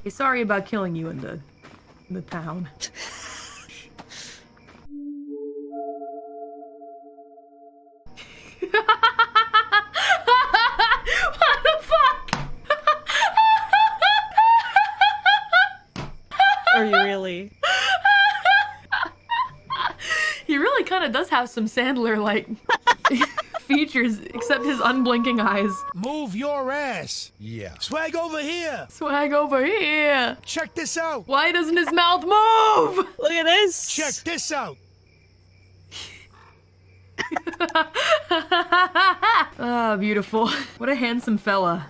Hey, sorry about killing you in the town. What the fuck? Are you really? He really kind of does have some Sandler-like features, except his unblinking eyes. Move your ass. Yeah. Swag over here. Swag over here. Check this out. Why doesn't his mouth move? Look at this. Check this out. Ah, beautiful. What a handsome fella.